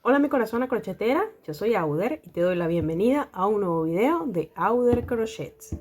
Hola mi corazón crochetera, yo soy Auder y te doy la bienvenida a un nuevo video de Auder Crochets.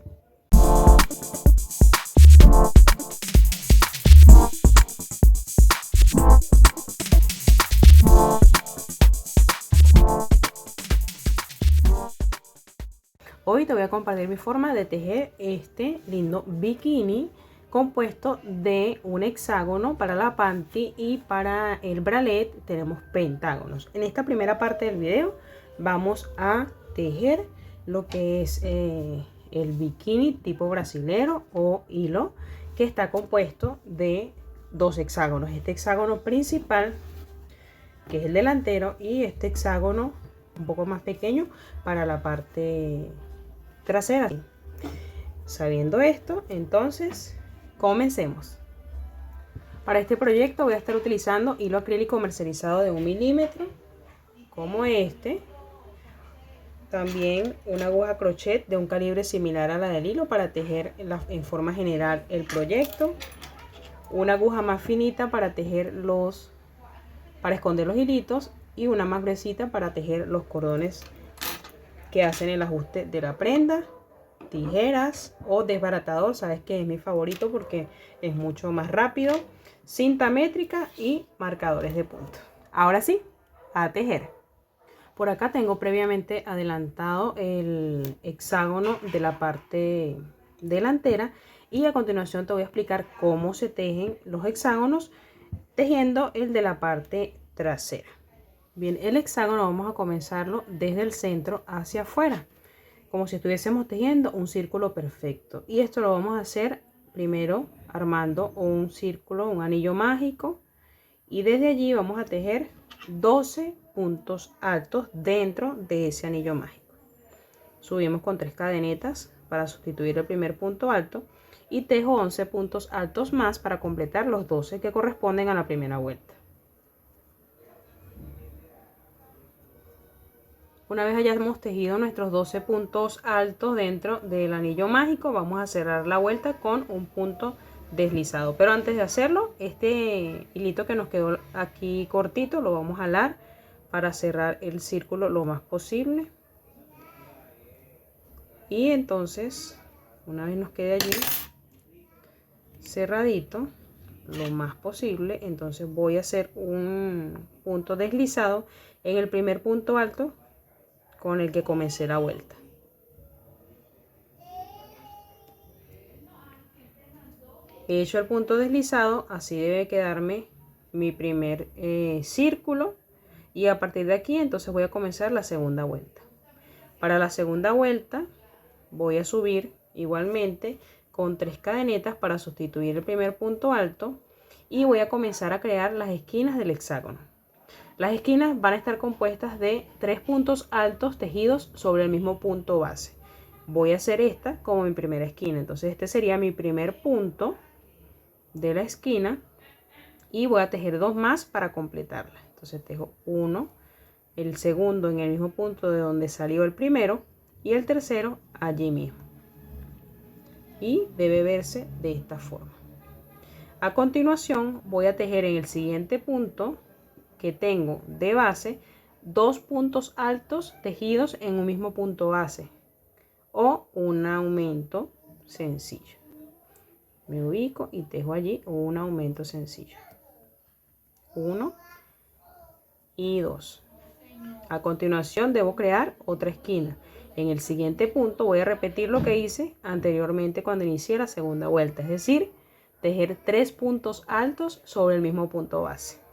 Hoy te voy a compartir mi forma de tejer este lindo bikini compuesto de un hexágono para la panty y para el bralette tenemos pentágonos. En esta primera parte del video vamos a tejer lo que es el bikini tipo brasilero o hilo, que está compuesto de dos hexágonos. Este hexágono principal, que es el delantero, y este hexágono un poco más pequeño para la parte trasera. Sabiendo esto, entonces comencemos. Para este proyecto voy a estar utilizando hilo acrílico mercerizado de 1 milímetro como este, también una aguja crochet de un calibre similar a la del hilo para tejer en forma general el proyecto, una aguja más finita para tejer para esconder los hilitos y una más gruesita para tejer los cordones que hacen el ajuste de la prenda, tijeras o desbaratador, sabes que es mi favorito porque es mucho más rápido, cinta métrica y marcadores de punto. Ahora sí, a tejer. Por acá tengo previamente adelantado el hexágono de la parte delantera y a continuación te voy a explicar cómo se tejen los hexágonos tejiendo el de la parte trasera. Bien, el hexágono vamos a comenzarlo desde el centro hacia afuera, como si estuviésemos tejiendo un círculo perfecto. Y esto lo vamos a hacer primero armando un círculo, un anillo mágico, y desde allí vamos a tejer 12 puntos altos dentro de ese anillo mágico. Subimos con 3 cadenetas para sustituir el primer punto alto y tejo 11 puntos altos más para completar los 12 que corresponden a la primera vuelta. Una vez hayamos tejido nuestros 12 puntos altos dentro del anillo mágico, vamos a cerrar la vuelta con un punto deslizado. Pero antes de hacerlo, este hilito que nos quedó aquí cortito lo vamos a jalar para cerrar el círculo lo más posible. Y entonces, una vez nos quede allí cerradito lo más posible, entonces voy a hacer un punto deslizado en el primer punto alto con el que comencé la vuelta. He hecho el punto deslizado, así debe quedarme mi primer círculo, y a partir de aquí entonces voy a comenzar la segunda vuelta. Para la segunda vuelta voy a subir igualmente con 3 cadenetas para sustituir el primer punto alto y voy a comenzar a crear las esquinas del hexágono. Las esquinas van a estar compuestas de 3 puntos altos tejidos sobre el mismo punto base. Voy a hacer esta como mi primera esquina, entonces este sería mi primer punto de la esquina y voy a tejer 2 más para completarla. Entonces tejo uno, el segundo en el mismo punto de donde salió el primero y el tercero allí mismo, y debe verse de esta forma. A continuación voy a tejer en el siguiente punto que tengo de base 2 puntos altos tejidos en un mismo punto base o un aumento sencillo. Me ubico y tejo allí un aumento sencillo, 1 y 2. A continuación debo crear otra esquina. En el siguiente punto voy a repetir lo que hice anteriormente cuando inicié la segunda vuelta, es decir, tejer 3 puntos altos sobre el mismo punto base.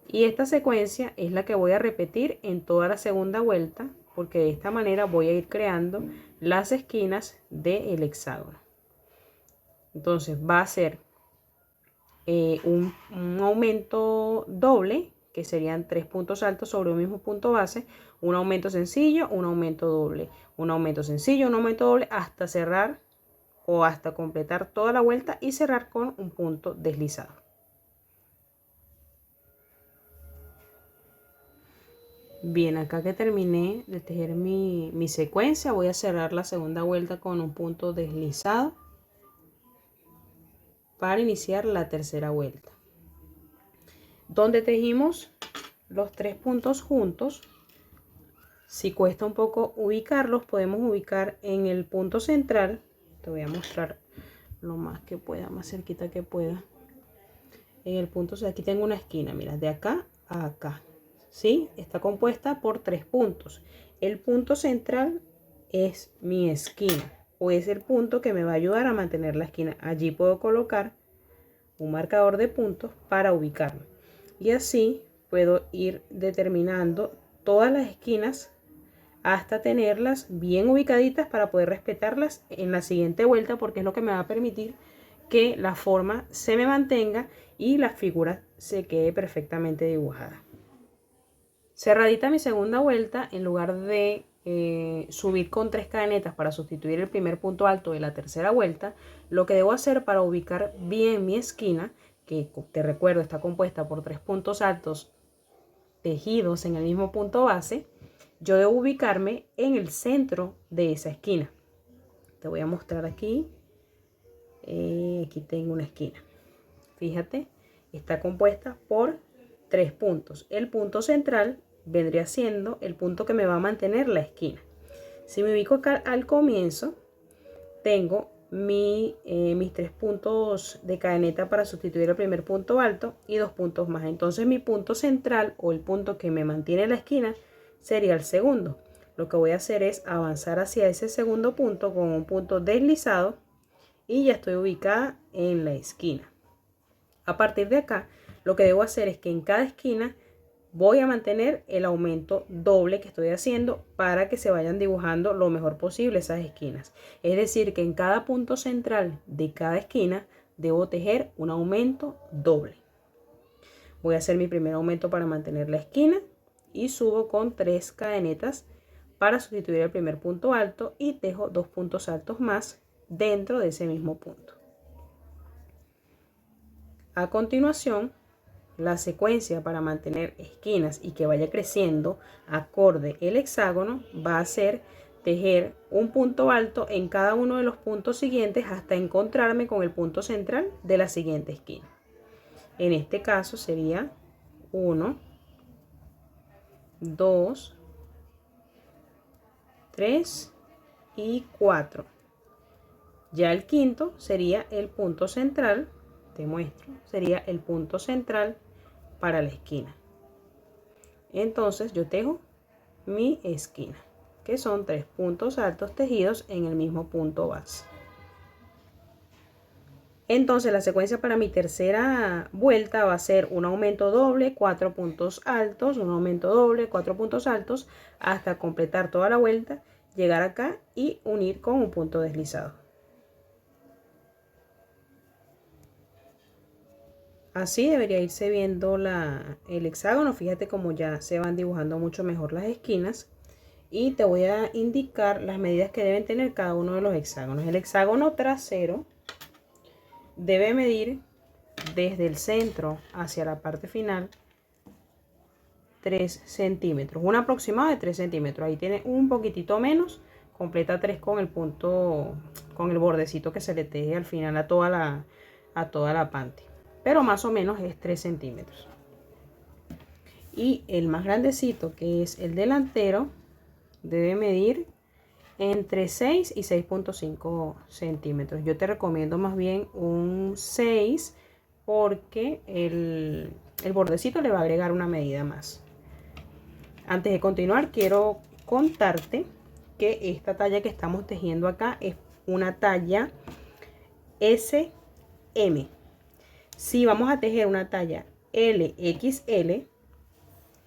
Y esta secuencia es la que voy a repetir en toda la segunda vuelta, porque de esta manera voy a ir creando las esquinas del hexágono. Entonces va a ser un aumento doble, que serían 3 puntos altos sobre un mismo punto base, un aumento sencillo, un aumento doble, un aumento sencillo, un aumento doble, hasta cerrar o hasta completar toda la vuelta y cerrar con un punto deslizado. Bien, acá que terminé de tejer mi secuencia, voy a cerrar la segunda vuelta con un punto deslizado para iniciar la tercera vuelta. Donde tejimos los tres puntos juntos. Si cuesta un poco ubicarlos, podemos ubicar en el punto central. Te voy a mostrar lo más que pueda, más cerquita que pueda. En el punto, aquí tengo una esquina, mira, de acá a acá, ¿sí? Está compuesta por tres puntos. El punto central es mi esquina, o es el punto que me va a ayudar a mantener la esquina. Allí puedo colocar un marcador de puntos para ubicarme. Y así puedo ir determinando todas las esquinas hasta tenerlas bien ubicaditas para poder respetarlas en la siguiente vuelta, porque es lo que me va a permitir que la forma se me mantenga y la figura se quede perfectamente dibujada. Cerradita mi segunda vuelta, en lugar de subir con 3 cadenetas para sustituir el primer punto alto de la tercera vuelta, lo que debo hacer para ubicar bien mi esquina, que te recuerdo está compuesta por 3 puntos altos tejidos en el mismo punto base, yo debo ubicarme en el centro de esa esquina. Te voy a mostrar aquí. Aquí tengo una esquina. Fíjate, está compuesta por 3 puntos. El punto central vendría siendo el punto que me va a mantener la esquina. Si me ubico acá al comienzo, tengo mis 3 puntos de cadeneta para sustituir el primer punto alto y 2 puntos más. Entonces mi punto central, o el punto que me mantiene la esquina, sería el segundo. Lo que voy a hacer es avanzar hacia ese segundo punto con un punto deslizado y ya estoy ubicada en la esquina. A partir de acá, lo que debo hacer es que en cada esquina voy a mantener el aumento doble que estoy haciendo para que se vayan dibujando lo mejor posible esas esquinas. Es decir, que en cada punto central de cada esquina debo tejer un aumento doble. Voy a hacer mi primer aumento para mantener la esquina y subo con 3 cadenetas para sustituir el primer punto alto y tejo 2 puntos altos más dentro de ese mismo punto. A continuación, la secuencia para mantener esquinas y que vaya creciendo acorde el hexágono va a ser tejer un punto alto en cada uno de los puntos siguientes hasta encontrarme con el punto central de la siguiente esquina. En este caso sería 1, 2, 3 y 4. Ya el quinto sería el punto central, te muestro, sería el punto central para la esquina. Entonces yo tejo mi esquina, que son 3 puntos altos tejidos en el mismo punto base. Entonces la secuencia para mi tercera vuelta va a ser un aumento doble, 4 puntos altos, un aumento doble, 4 puntos altos, hasta completar toda la vuelta, llegar acá y unir con un punto deslizado. Así debería irse viendo el hexágono. Fíjate cómo ya se van dibujando mucho mejor las esquinas. Y te voy a indicar las medidas que deben tener cada uno de los hexágonos. El hexágono trasero debe medir desde el centro hacia la parte final 3 centímetros. Un aproximado de 3 centímetros. Ahí tiene un poquitito menos. Completa 3 con el punto, con el bordecito que se le teje al final a toda la panty. Pero más o menos es 3 centímetros. Y el más grandecito, que es el delantero, debe medir entre 6 y 6.5 centímetros. Yo te recomiendo más bien un 6 porque el bordecito le va a agregar una medida más. Antes de continuar, quiero contarte que esta talla que estamos tejiendo acá es una talla SM. Si vamos a tejer una talla LXL,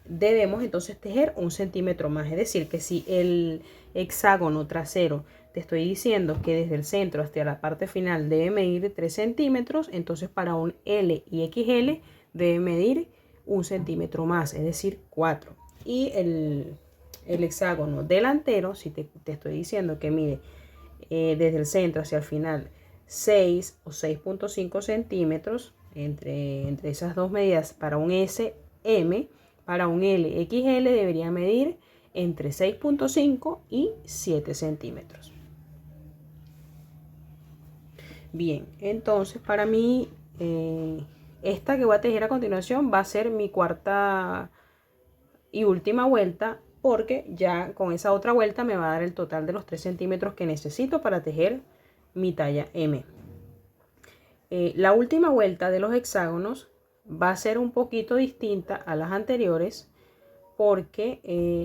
debemos entonces tejer 1 centímetro más. Es decir, que si el hexágono trasero te estoy diciendo que desde el centro hasta la parte final debe medir 3 centímetros, entonces para un L y XL debe medir 1 centímetro más, es decir, 4. Y el hexágono delantero, si te estoy diciendo que mide desde el centro hacia el final 6 o 6.5 centímetros, entre esas dos medidas para un SM, para un LXL debería medir entre 6.5 y 7 centímetros. Bien, entonces para mí esta que voy a tejer a continuación va a ser mi cuarta y última vuelta, porque ya con esa otra vuelta me va a dar el total de los 3 centímetros que necesito para tejer mi talla M. La última vuelta de los hexágonos va a ser un poquito distinta a las anteriores, porque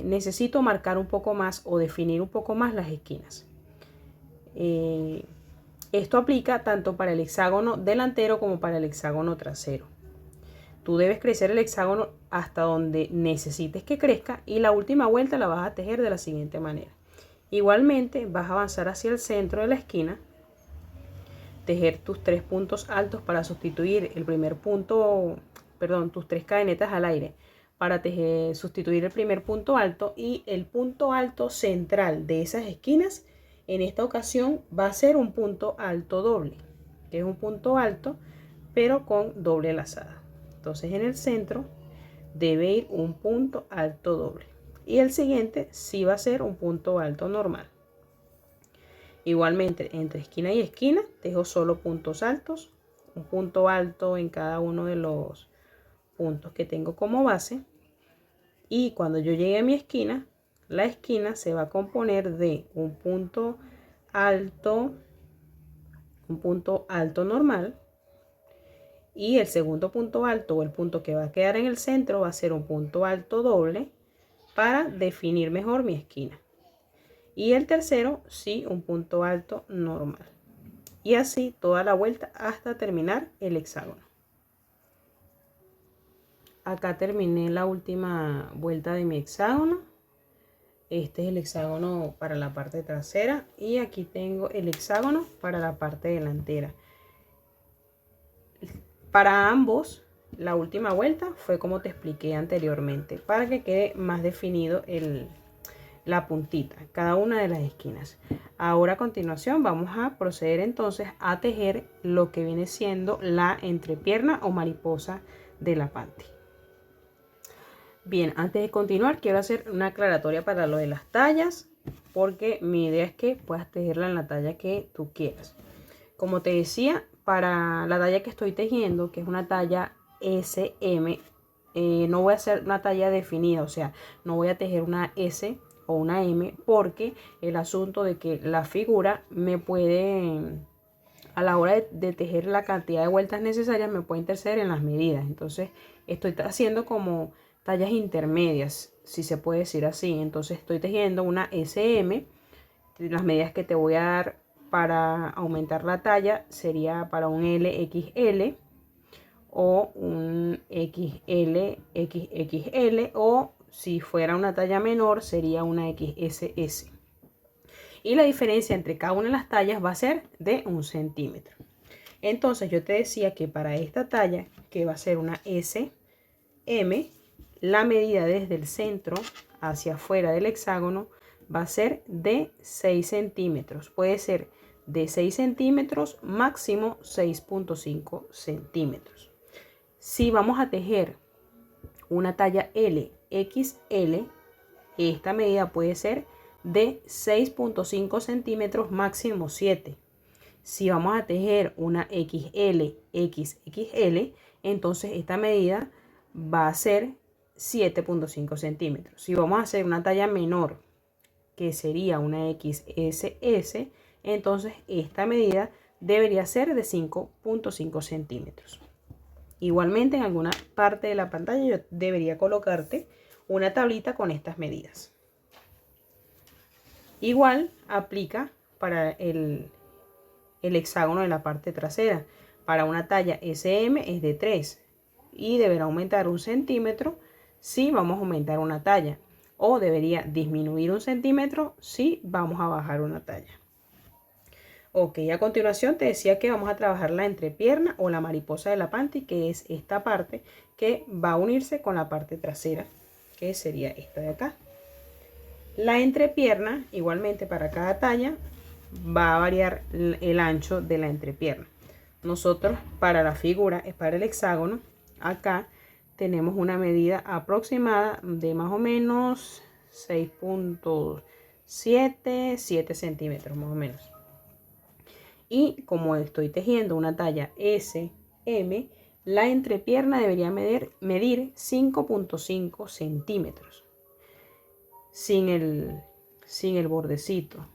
necesito marcar un poco más o definir un poco más las esquinas. Esto aplica tanto para el hexágono delantero como para el hexágono trasero. Tú debes crecer el hexágono hasta donde necesites que crezca y la última vuelta la vas a tejer de la siguiente manera. Igualmente vas a avanzar hacia el centro de la esquina, tejer tus 3 puntos altos para sustituir el primer punto, perdón, tus 3 cadenetas al aire para sustituir el primer punto alto, y el punto alto central de esas esquinas en esta ocasión va a ser un punto alto doble, que es un punto alto pero con doble lazada. Entonces en el centro debe ir un punto alto doble y el siguiente sí va a ser un punto alto normal. Igualmente entre esquina y esquina tejo solo puntos altos, un punto alto en cada uno de los puntos que tengo como base, y cuando yo llegue a mi esquina, la esquina se va a componer de un punto alto normal, y el segundo punto alto o el punto que va a quedar en el centro va a ser un punto alto doble para definir mejor mi esquina, y el tercero sí un punto alto normal, y así toda la vuelta hasta terminar el hexágono. Acá terminé la última vuelta de mi hexágono. Este es el hexágono para la parte trasera y aquí tengo el hexágono para la parte delantera. Para ambos, la última vuelta fue como te expliqué anteriormente, para que quede más definido la puntita, cada una de las esquinas. Ahora a continuación vamos a proceder entonces a tejer lo que viene siendo la entrepierna o mariposa de la panty. Bien, antes de continuar quiero hacer una aclaratoria para lo de las tallas, porque mi idea es que puedas tejerla en la talla que tú quieras. Como te decía, para la talla que estoy tejiendo, que es una talla SM, no voy a hacer una talla definida, o sea, no voy a tejer una S o una M, porque el asunto de que la figura me puede, a la hora de tejer la cantidad de vueltas necesarias, me puede interceder en las medidas. Entonces estoy haciendo como tallas intermedias, si se puede decir así. Entonces estoy tejiendo una SM. Las medidas que te voy a dar para aumentar la talla sería para un LXL o un XL, o si fuera una talla menor sería una XSS. Y la diferencia entre cada una de las tallas va a ser de 1 centímetro. Entonces yo te decía que para esta talla, que va a ser una SM, la medida desde el centro hacia afuera del hexágono va a ser de 6 centímetros. Puede ser de 6 centímetros, máximo 6.5 centímetros. Si vamos a tejer una talla LXL, esta medida puede ser de 6.5 centímetros, máximo 7. Si vamos a tejer una XL, entonces esta medida va a ser 7.5 centímetros. Si vamos a hacer una talla menor, que sería una XSS, entonces esta medida debería ser de 5.5 centímetros. Igualmente en alguna parte de la pantalla yo debería colocarte una tablita con estas medidas. Igual aplica para el hexágono de la parte trasera. Para una talla SM es de 3 y deberá aumentar 1 centímetro si vamos a aumentar una talla, o debería disminuir 1 centímetro si vamos a bajar una talla. Ok, a continuación te decía que vamos a trabajar la entrepierna o la mariposa de la panty, que es esta parte que va a unirse con la parte trasera, que sería esta de acá. La entrepierna, igualmente para cada talla, va a variar el ancho de la entrepierna. Nosotros para la figura, para el hexágono, acá tenemos una medida aproximada de más o menos 6.7 centímetros más o menos. Y como estoy tejiendo una talla SM, la entrepierna debería medir 5.5 centímetros sin el bordecito.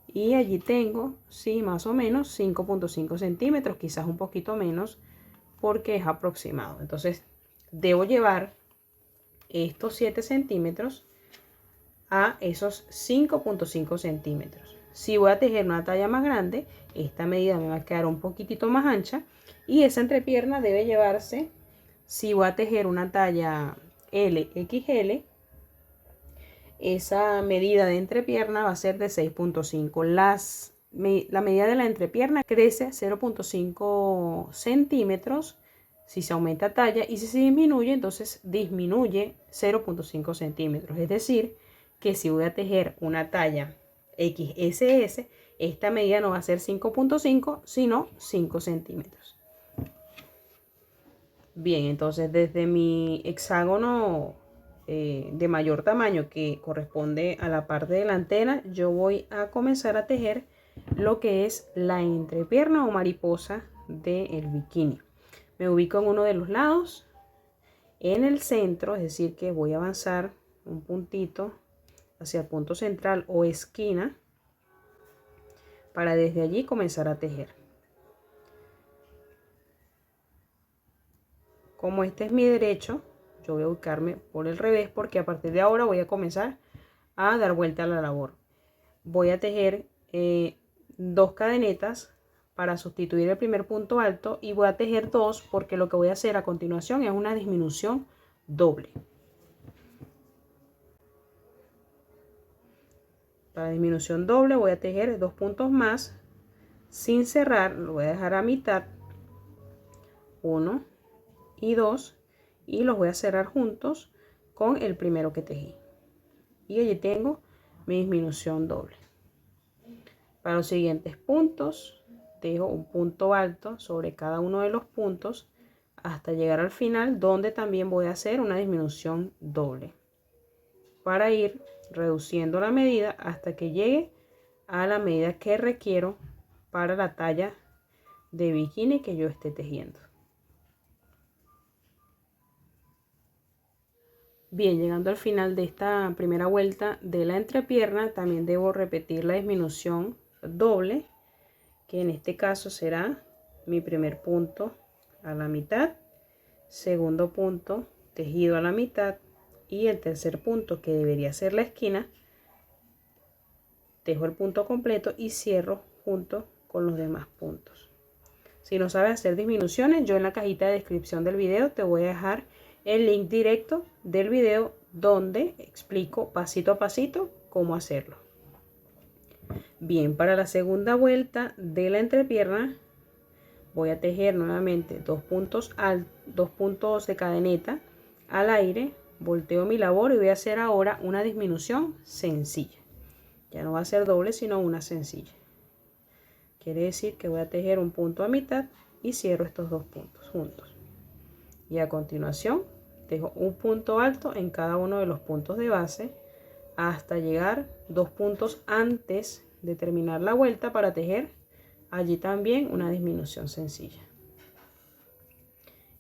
Y allí tengo, sí, más o menos 5.5 centímetros, quizás un poquito menos porque es aproximado. Entonces debo llevar estos 7 centímetros a esos 5.5 centímetros. Si voy a tejer una talla más grande, esta medida me va a quedar un poquitito más ancha y esa entrepierna debe llevarse, si voy a tejer una talla LXL, esa medida de entrepierna va a ser de 6.5. La medida de la entrepierna crece 0.5 centímetros si se aumenta talla, y si se disminuye, entonces disminuye 0.5 centímetros. Es decir, que si voy a tejer una talla XSS, esta medida no va a ser 5.5, sino 5 centímetros. Bien, entonces desde mi hexágono de mayor tamaño, que corresponde a la parte delantera, yo voy a comenzar a tejer lo que es la entrepierna o mariposa del bikini. Me ubico en uno de los lados, en el centro, es decir que voy a avanzar un puntito hacia el punto central o esquina para desde allí comenzar a tejer. Como este es mi derecho, yo voy a ubicarme por el revés, porque a partir de ahora voy a comenzar a dar vuelta a la labor. Voy a tejer 2 cadenetas para sustituir el primer punto alto, y voy a tejer 2 porque lo que voy a hacer a continuación es una disminución doble. Para disminución doble voy a tejer 2 puntos más sin cerrar, lo voy a dejar a mitad, 1 y 2, y los voy a cerrar juntos con el primero que tejí, y allí tengo mi disminución doble. Para los siguientes puntos tejo un punto alto sobre cada uno de los puntos hasta llegar al final, donde también voy a hacer una disminución doble para ir reduciendo la medida hasta que llegue a la medida que requiero para la talla de bikini que yo esté tejiendo. Bien, llegando al final de esta primera vuelta de la entrepierna, también debo repetir la disminución doble, que en este caso será mi primer punto a la mitad, segundo punto tejido a la mitad, y el tercer punto, que debería ser la esquina, tejo el punto completo y cierro junto con los demás puntos. Si no sabes hacer disminuciones, yo en la cajita de descripción del video te voy a dejar el link directo del video donde explico pasito a pasito cómo hacerlo. Bien, para la segunda vuelta de la entrepierna voy a tejer nuevamente 2 puntos de cadeneta al aire, volteo mi labor y voy a hacer ahora una disminución sencilla. Ya no va a ser doble, sino una sencilla. Quiere decir que voy a tejer un punto a mitad y cierro estos 2 puntos juntos. Y a continuación tejo un punto alto en cada uno de los puntos de base hasta llegar 2 puntos antes de terminar la vuelta para tejer allí también una disminución sencilla.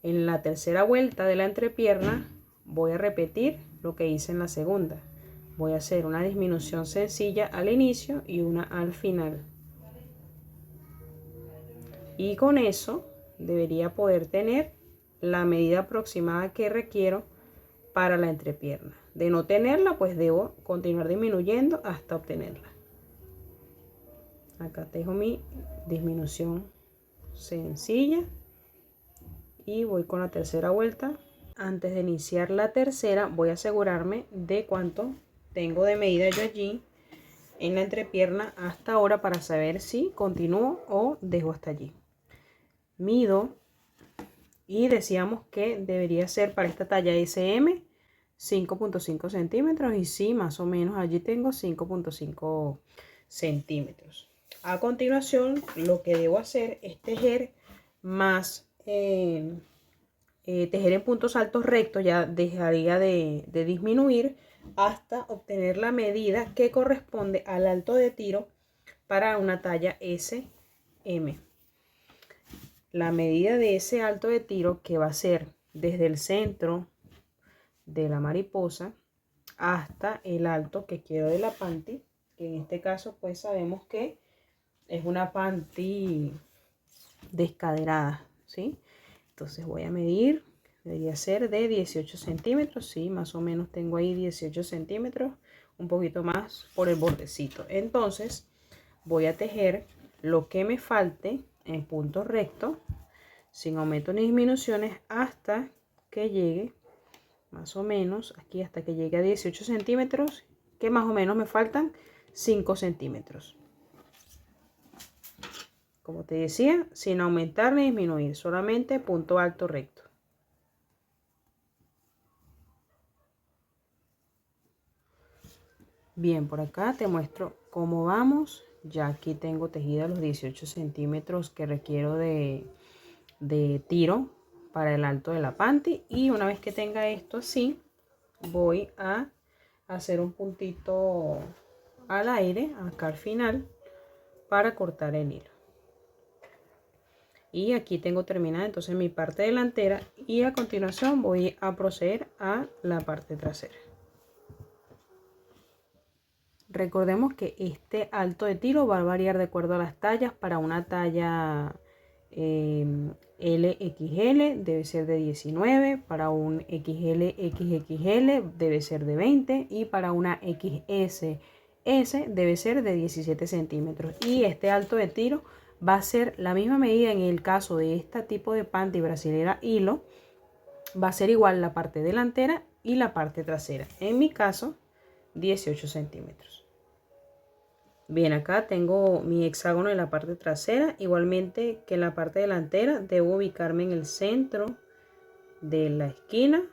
En la tercera vuelta de la entrepierna voy a repetir lo que hice en la segunda. Voy a hacer una disminución sencilla al inicio y una al final. Y con eso debería poder tener la medida aproximada que requiero para la entrepierna. De no tenerla, pues debo continuar disminuyendo hasta obtenerla. Acá tejo mi disminución sencilla y voy con la tercera vuelta. Antes de iniciar la tercera, voy a asegurarme de cuánto tengo de medida yo allí en la entrepierna hasta ahora para saber si continúo o dejo hasta allí. Mido y decíamos que debería ser para esta talla SM 5.5 centímetros, y sí, más o menos allí tengo 5.5 centímetros. A continuación, lo que debo hacer es tejer más, tejer en puntos altos rectos. Ya dejaría de disminuir hasta obtener la medida que corresponde al alto de tiro para una talla SM. la medida de ese alto de tiro, que va a ser desde el centro de la mariposa hasta el alto que quiero de la panty, que en este caso pues sabemos que es una panty descaderada, ¿sí? Entonces voy a medir, debería ser de 18 centímetros, sí, más o menos tengo ahí 18 centímetros, un poquito más por el bordecito. Entonces voy a tejer lo que me falte en punto recto, sin aumento ni disminuciones, hasta que llegue más o menos aquí, hasta que llegue a 18 centímetros, que más o menos me faltan 5 centímetros. Como te decía, sin aumentar ni disminuir, solamente punto alto recto. Bien, por acá te muestro cómo vamos. Ya aquí tengo tejida los 18 centímetros que requiero de tiro para el alto de la panty. Y una vez que tenga esto así, voy a hacer un puntito al aire, acá al final, para cortar el hilo. Y aquí tengo terminada entonces mi parte delantera, y a continuación voy a proceder a la parte trasera. Recordemos que este alto de tiro va a variar de acuerdo a las tallas. Para una talla LXL debe ser de 19, para un XL XXL debe ser de 20 y para una XS debe ser de 17 centímetros. Y este alto de tiro va a ser la misma medida en el caso de este tipo de panty brasilera hilo. Va a ser igual la parte delantera y la parte trasera. En mi caso, 18 centímetros. Bien, acá tengo mi hexágono en la parte trasera. Igualmente que en la parte delantera debo ubicarme en el centro de la esquina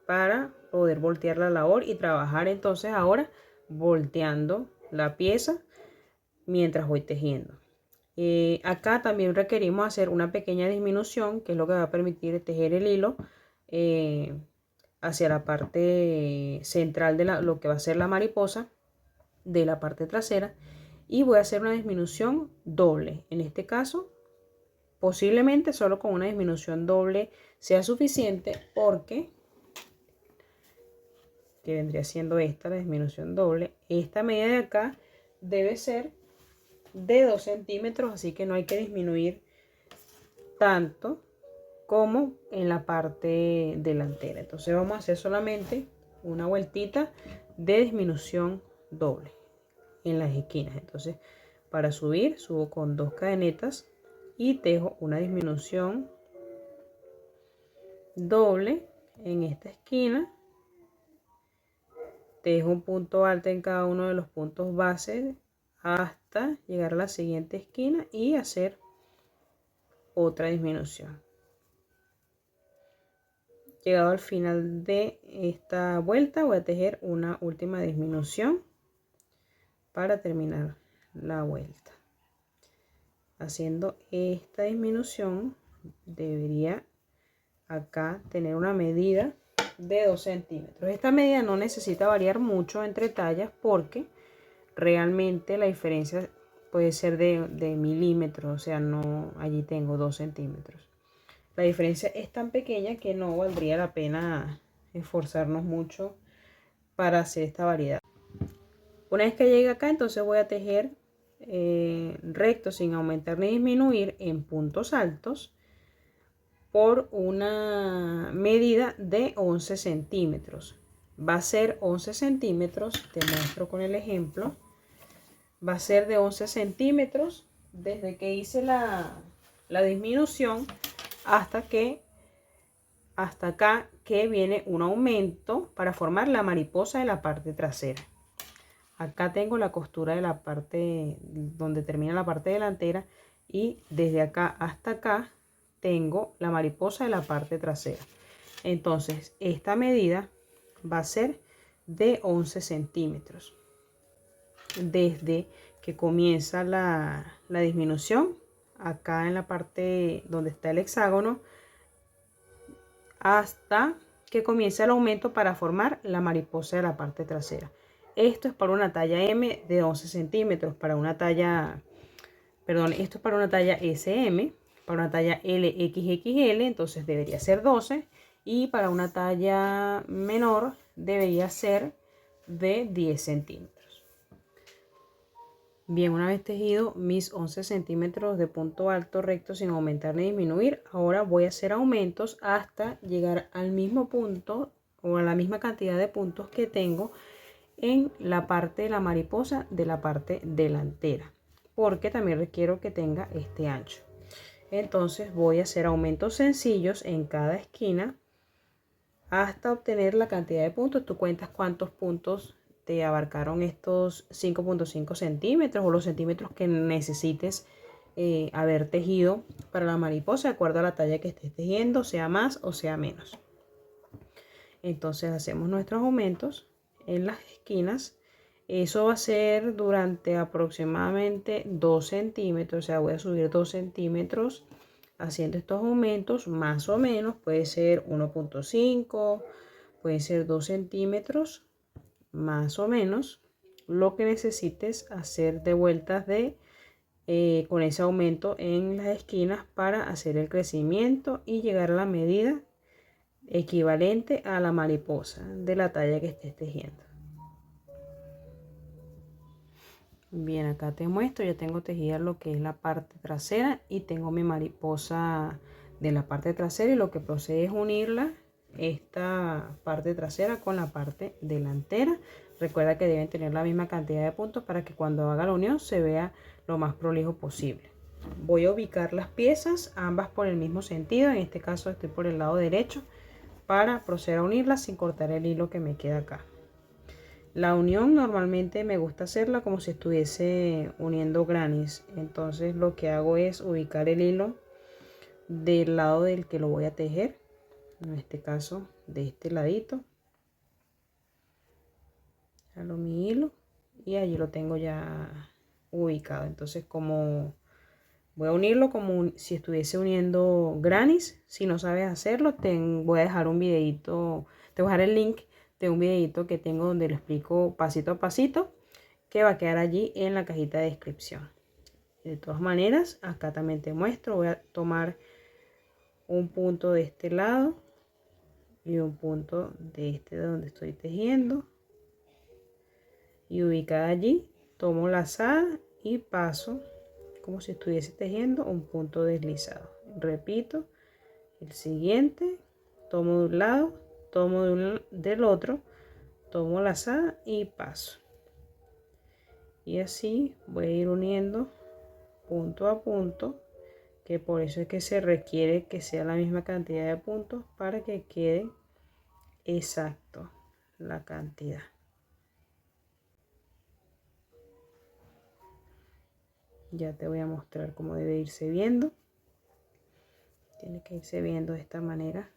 para poder voltear la labor y trabajar entonces ahora volteando la pieza mientras voy tejiendo. Acá también requerimos hacer una pequeña disminución, que es lo que va a permitir tejer el hilo hacia la parte central de lo que va a ser la mariposa de la parte trasera, y voy a hacer una disminución doble. En este caso posiblemente solo con una disminución doble sea suficiente, porque que vendría siendo esta, la disminución doble, esta medida de acá debe ser de 2 centímetros, así que no hay que disminuir tanto como en la parte delantera. Entonces vamos a hacer solamente una vueltita de disminución doble en las esquinas. Entonces para subir, subo con 2 cadenetas y tejo una disminución doble en esta esquina, tejo un punto alto en cada uno de los puntos base hasta llegar a la siguiente esquina y hacer otra disminución. Llegado al final de esta vuelta, voy a tejer una última disminución para terminar la vuelta. Haciendo esta disminución debería acá tener una medida de 2 centímetros. Esta medida no necesita variar mucho entre tallas, porque realmente la diferencia puede ser de milímetros, o sea, no, allí tengo 2 centímetros. La diferencia es tan pequeña que no valdría la pena esforzarnos mucho para hacer esta variedad. Una vez que llegue acá, entonces voy a tejer recto sin aumentar ni disminuir en puntos altos por una medida de 11 centímetros. Va a ser 11 centímetros, te muestro con el ejemplo. Va a ser de 11 centímetros desde que hice la disminución hasta acá, que viene un aumento para formar la mariposa de la parte trasera. Acá tengo la costura de la parte donde termina la parte delantera, y desde acá hasta acá tengo la mariposa de la parte trasera. Entonces esta medida va a ser de 11 centímetros desde que comienza la disminución acá en la parte donde está el hexágono hasta que comienza el aumento para formar la mariposa de la parte trasera. Esto es para una talla M de 11 centímetros. Para una talla, perdón, esto es para una talla SM. Para una talla LXXL entonces debería ser 12 y para una talla menor debería ser de 10 centímetros. Bien, una vez tejido mis 11 centímetros de punto alto recto sin aumentar ni disminuir, ahora voy a hacer aumentos hasta llegar al mismo punto o a la misma cantidad de puntos que tengo en la parte de la mariposa de la parte delantera, porque también requiero que tenga este ancho. Entonces voy a hacer aumentos sencillos en cada esquina hasta obtener la cantidad de puntos. Tú cuentas cuántos puntos te abarcaron estos 5.5 centímetros o los centímetros que necesites haber tejido para la mariposa, de acuerdo a la talla que estés tejiendo, sea más o sea menos. Entonces hacemos nuestros aumentos en las esquinas. Eso va a ser durante aproximadamente 2 centímetros, o sea, voy a subir 2 centímetros haciendo estos aumentos, más o menos, puede ser 1.5, puede ser 2 centímetros, más o menos, lo que necesites hacer de vueltas con ese aumento en las esquinas para hacer el crecimiento y llegar a la medida equivalente a la mariposa de la talla que estés tejiendo. Bien, acá te muestro, ya tengo tejida lo que es la parte trasera y tengo mi mariposa de la parte trasera, y lo que procede es unirla, esta parte trasera con la parte delantera. Recuerda que deben tener la misma cantidad de puntos para que cuando haga la unión se vea lo más prolijo posible. Voy a ubicar las piezas, ambas por el mismo sentido, en este caso estoy por el lado derecho, para proceder a unirlas sin cortar el hilo que me queda acá. La unión normalmente me gusta hacerla como si estuviese uniendo grannies. Entonces lo que hago es ubicar el hilo del lado del que lo voy a tejer. En este caso de este ladito. Jalo mi hilo y allí lo tengo ya ubicado. Entonces como voy a unirlo como si estuviese uniendo grannies. Si no sabes hacerlo, voy a dejar un videito, te voy a dejar el link de un videito que tengo donde lo explico pasito a pasito, que va a quedar allí en la cajita de descripción. De todas maneras, acá también te muestro, voy a tomar un punto de este lado y un punto de este de donde estoy tejiendo, y ubicada allí tomo lazada y paso como si estuviese tejiendo un punto deslizado. Repito el siguiente, tomo de un lado, tomo del otro, tomo lazada y paso, y así voy a ir uniendo punto a punto, que por eso es que se requiere que sea la misma cantidad de puntos para que quede exacto la cantidad. Ya te voy a mostrar cómo debe irse viendo. Tiene que irse viendo de esta manera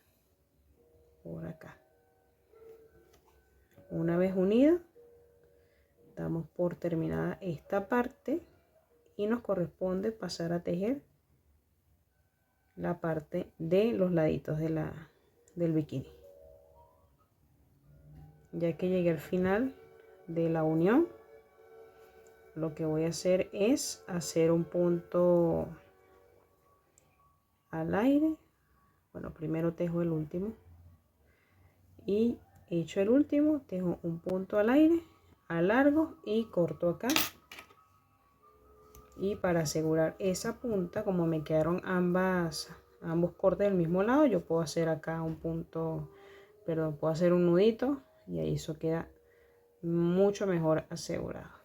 por acá. Una vez unida, damos por terminada esta parte y nos corresponde pasar a tejer la parte de los laditos del bikini. Ya que llegué al final de la unión, lo que voy a hacer es hacer un punto al aire. Bueno, primero tejo el último y hecho el último, tejo un punto al aire, alargo y corto acá. Y para asegurar esa punta, como me quedaron ambos cortes del mismo lado, yo puedo hacer acá un punto, perdón, puedo hacer un nudito y ahí eso queda mucho mejor asegurado.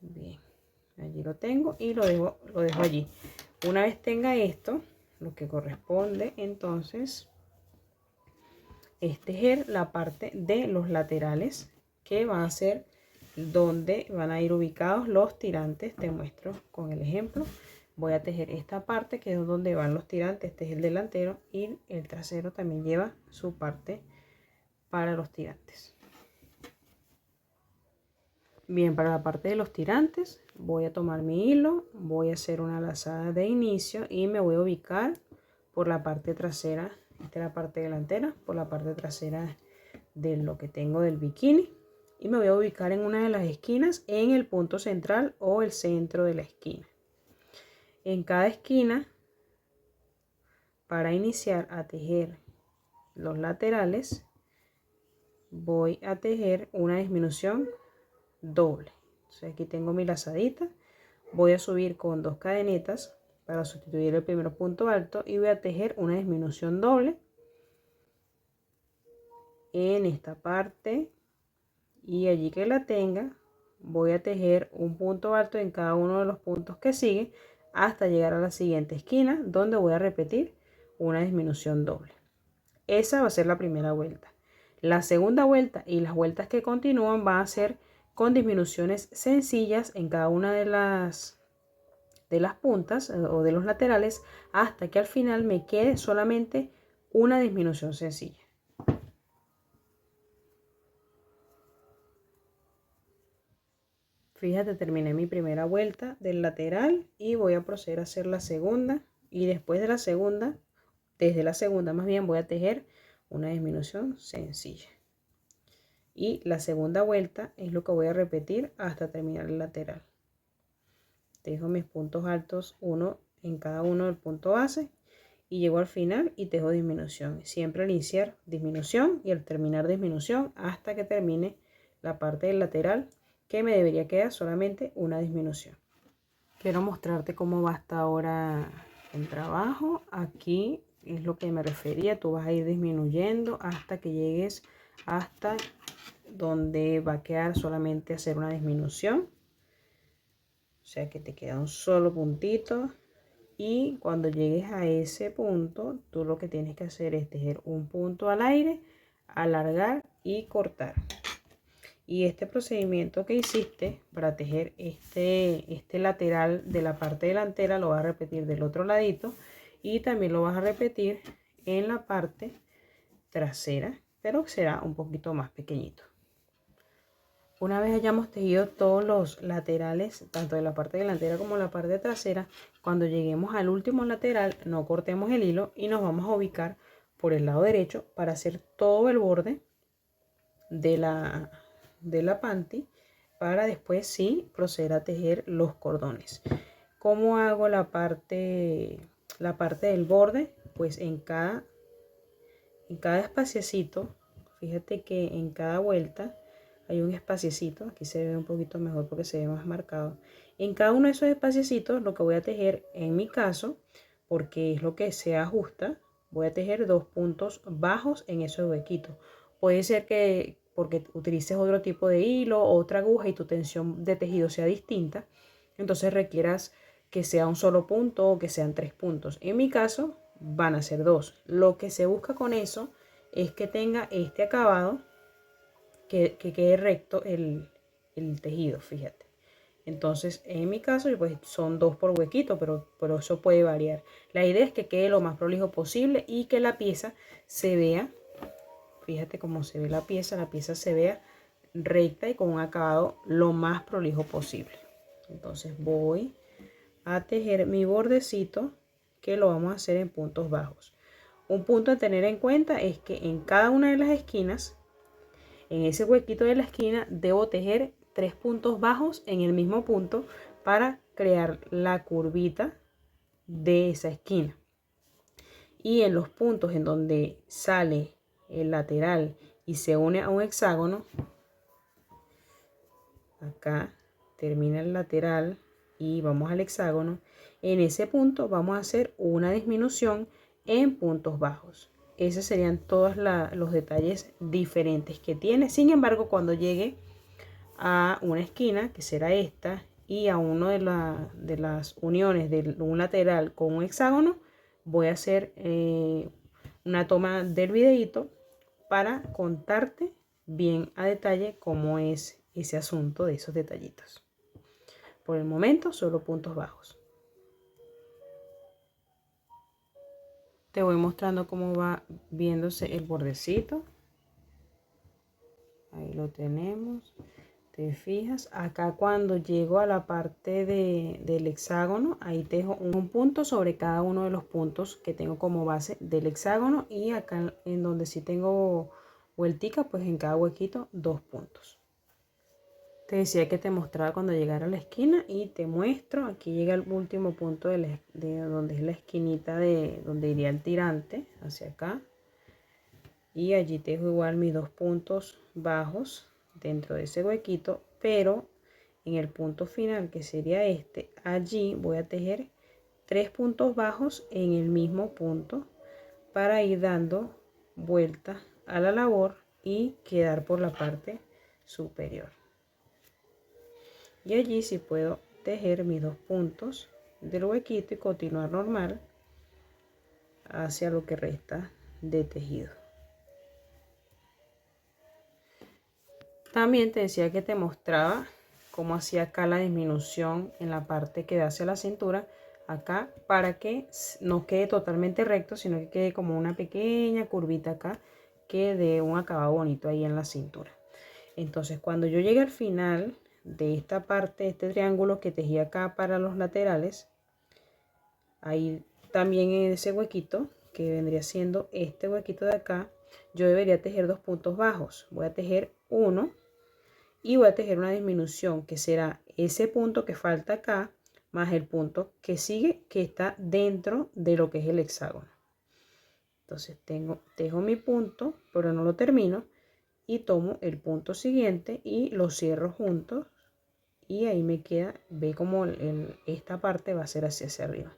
Bien, allí lo tengo y lo dejo allí. Una vez tenga esto, lo que corresponde entonces es tejer la parte de los laterales, que va a ser donde van a ir ubicados los tirantes. Te muestro con el ejemplo. Voy a tejer esta parte que es donde van los tirantes. Este es el delantero y el trasero también lleva su parte para los tirantes. Bien, para la parte de los tirantes voy a tomar mi hilo, voy a hacer una lazada de inicio y me voy a ubicar por la parte trasera. Esta es la parte delantera, por la parte trasera de lo que tengo del bikini, y me voy a ubicar en una de las esquinas en el punto central o el centro de la esquina. En cada esquina, para iniciar a tejer los laterales, voy a tejer una disminución doble. Entonces aquí tengo mi lazadita, voy a subir con 2 cadenitas para sustituir el primer punto alto y voy a tejer una disminución doble en esta parte, y allí que la tenga voy a tejer un punto alto en cada uno de los puntos que sigue hasta llegar a la siguiente esquina, donde voy a repetir una disminución doble. Esa va a ser la primera vuelta. La segunda vuelta y las vueltas que continúan van a ser con disminuciones sencillas en cada una de las puntas o de los laterales, hasta que al final me quede solamente una disminución sencilla. Fíjate, terminé mi primera vuelta del lateral y voy a proceder a hacer la segunda, y después de la segunda, desde la segunda más bien, voy a tejer una disminución sencilla. Y la segunda vuelta es lo que voy a repetir hasta terminar el lateral. Tejo mis puntos altos, uno en cada uno del punto base, y llego al final y tejo disminución. Siempre al iniciar disminución y al terminar disminución hasta que termine la parte del lateral, que me debería quedar solamente una disminución. Quiero mostrarte cómo va hasta ahora el trabajo. Aquí es lo que me refería, tú vas a ir disminuyendo hasta que llegues hasta donde va a quedar solamente hacer una disminución, o sea que te queda un solo puntito, y cuando llegues a ese punto tú lo que tienes que hacer es tejer un punto al aire, alargar y cortar. Y este procedimiento que hiciste para tejer este lateral de la parte delantera lo vas a repetir del otro ladito, y también lo vas a repetir en la parte trasera, pero será un poquito más pequeñito. Una vez hayamos tejido todos los laterales, tanto de la parte delantera como la parte trasera, cuando lleguemos al último lateral no cortemos el hilo y nos vamos a ubicar por el lado derecho para hacer todo el borde de la panty, para después sí proceder a tejer los cordones. ¿Cómo hago la parte del borde? Pues en cada espaciecito, fíjate que en cada vuelta hay un espaciecito, aquí se ve un poquito mejor porque se ve más marcado. En cada uno de esos espaciecitos lo que voy a tejer, en mi caso, porque es lo que se ajusta, voy a tejer 2 puntos bajos en esos huequitos. Puede ser que porque utilices otro tipo de hilo, otra aguja, y tu tensión de tejido sea distinta, entonces requieras que sea un solo punto o que sean 3 puntos. En mi caso van a ser 2. Lo que se busca con eso es que tenga este acabado, que quede recto el tejido, fíjate. Entonces en mi caso pues son 2 por huequito, pero eso puede variar. La idea es que quede lo más prolijo posible y que la pieza se vea, fíjate cómo se ve la pieza se vea recta y con un acabado lo más prolijo posible. Entonces voy a tejer mi bordecito, que lo vamos a hacer en puntos bajos. Un punto a tener en cuenta es que en cada una de las esquinas, en ese huequito de la esquina, debo tejer 3 puntos bajos en el mismo punto para crear la curvita de esa esquina. Y en los puntos en donde sale el lateral y se une a un hexágono, acá termina el lateral y vamos al hexágono, en ese punto vamos a hacer una disminución en puntos bajos. Esos serían todos los detalles diferentes que tiene. Sin embargo, cuando llegue a una esquina, que será esta, y a uno de las uniones de un lateral con un hexágono, voy a hacer una toma del videito para contarte bien a detalle cómo es ese asunto de esos detallitos. Por el momento solo puntos bajos. Te voy mostrando cómo va viéndose el bordecito. Ahí lo tenemos. Te fijas, acá cuando llego a la parte del hexágono, ahí tejo un punto sobre cada uno de los puntos que tengo como base del hexágono, y acá en donde sí tengo vueltica, pues en cada huequito 2 puntos. Te decía que te mostraba cuando llegara a la esquina y te muestro. Aquí llega el último punto de donde es la esquinita de donde iría el tirante, hacia acá. Y allí tejo igual mis 2 puntos bajos dentro de ese huequito, pero en el punto final, que sería este, allí voy a tejer 3 puntos bajos en el mismo punto para ir dando vuelta a la labor y quedar por la parte superior. Y allí sí puedo tejer mis 2 puntos del huequito y continuar normal hacia lo que resta de tejido. También te decía que te mostraba cómo hacía acá la disminución en la parte que da hacia la cintura, acá, para que no quede totalmente recto, sino que quede como una pequeña curvita acá, que dé un acabado bonito ahí en la cintura. Entonces, cuando yo llegue al final de esta parte, este triángulo que tejí acá para los laterales, ahí también en ese huequito, que vendría siendo este huequito de acá, yo debería tejer 2 puntos bajos. Voy a tejer uno y voy a tejer una disminución, que será ese punto que falta acá más el punto que sigue, que está dentro de lo que es el hexágono. Entonces tejo mi punto, pero no lo termino, y tomo el punto siguiente y lo cierro juntos, y ahí me queda, ve como esta parte va a ser hacia arriba.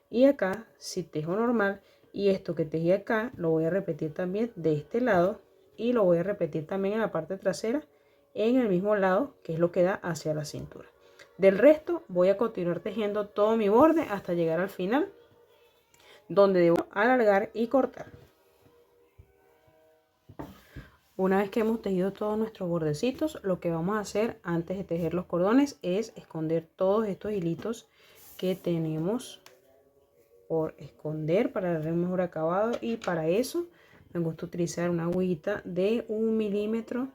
Y acá si tejo normal, y esto que tejí acá lo voy a repetir también de este lado, y lo voy a repetir también en la parte trasera en el mismo lado, que es lo que da hacia la cintura. Del resto voy a continuar tejiendo todo mi borde hasta llegar al final, donde debo alargar y cortar. Una vez que hemos tejido todos nuestros bordecitos, lo que vamos a hacer antes de tejer los cordones es esconder todos estos hilitos que tenemos por esconder para darle un mejor acabado, y para eso me gusta utilizar una agüita de 1 milímetro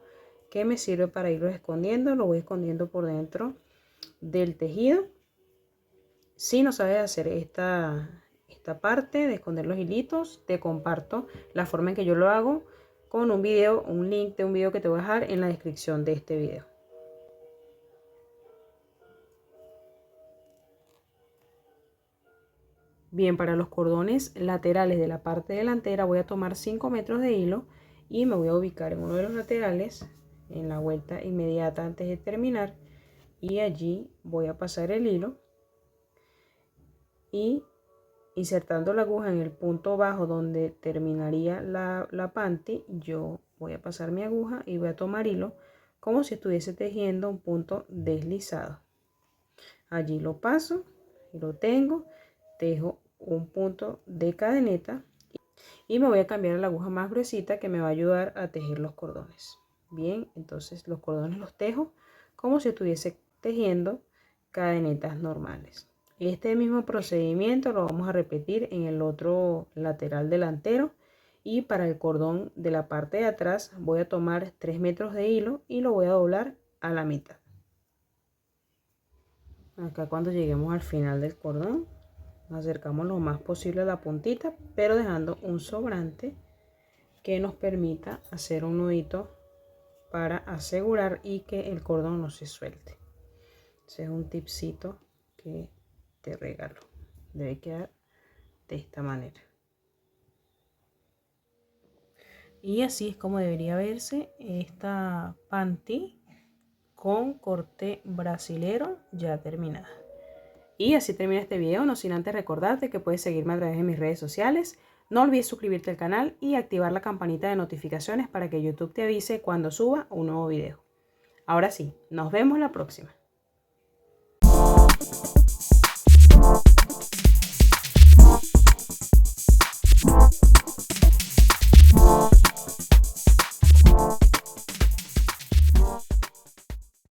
que me sirve para irlo escondiendo. Lo voy escondiendo por dentro del tejido. Si no sabes hacer esta parte de esconder los hilitos, te comparto la forma en que yo lo hago con un video, un link de un video que te voy a dejar en la descripción de este video. Bien, para los cordones laterales de la parte delantera voy a tomar 5 metros de hilo y me voy a ubicar en uno de los laterales en la vuelta inmediata antes de terminar, y allí voy a pasar el hilo y insertando la aguja en el punto bajo donde terminaría la panty, yo voy a pasar mi aguja y voy a tomar hilo como si estuviese tejiendo un punto deslizado. Allí lo paso y lo tengo, tejo un punto de cadeneta y me voy a cambiar a la aguja más gruesita, que me va a ayudar a tejer los cordones. Bien, entonces los cordones los tejo como si estuviese tejiendo cadenetas normales. Este mismo procedimiento lo vamos a repetir en el otro lateral delantero, y para el cordón de la parte de atrás voy a tomar 3 metros de hilo y lo voy a doblar a la mitad. Acá cuando lleguemos al final del cordón nos acercamos lo más posible a la puntita, pero dejando un sobrante que nos permita hacer un nudito para asegurar y que el cordón no se suelte. Ese es un tipcito que te regalo. Debe quedar de esta manera. Y así es como debería verse esta panty con corte brasilero ya terminada. Y así termina este video, no sin antes recordarte que puedes seguirme a través de mis redes sociales. No olvides suscribirte al canal y activar la campanita de notificaciones para que YouTube te avise cuando suba un nuevo video. Ahora sí, nos vemos la próxima.